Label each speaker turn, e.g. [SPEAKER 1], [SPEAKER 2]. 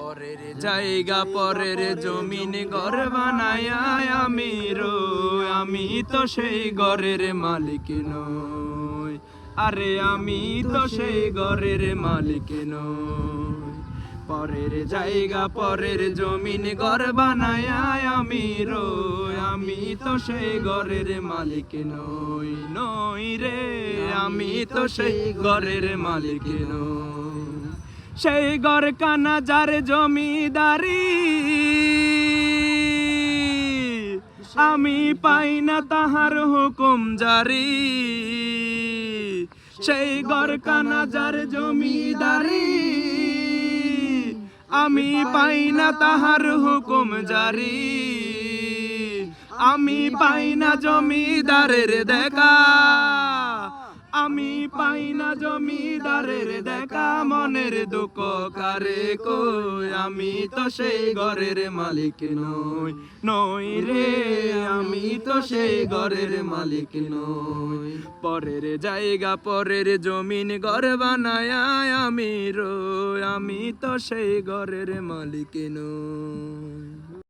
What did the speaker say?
[SPEAKER 1] পরের জায়গা পরের জমিন ঘর বানায়া আমি রই, আমি তো সেই ঘরের মালিক নই। আরে আমি তো সেই ঘরের মালিক নই। পরের জায়গা পরের জমিন ঘর বানায়া আমি রই, আমি তো সেই ঘরের মালিক নই। নই রে, আমি তো সেই ঘরের মালিক নই। সেই ঘর কানা যার জমিদারি, আমি পাই না তাহার হুকুম জারি। সেই ঘর কানা যার জমিদারি, আমি পাই না তাহার হুকুম জারি। আমি পাই না জমিদারের দেখা, আমি পাই না জমিদারের দেখা। মনের দুঃখ কারে কই, আমি তো সেই ঘরের মালিক নই। নই রে, আমি তো সেই ঘরের মালিক নই। পরের জায়গা পরের জমিন ঘর বানায়া আমি রই, আমি তো সেই ঘরের মালিক নই।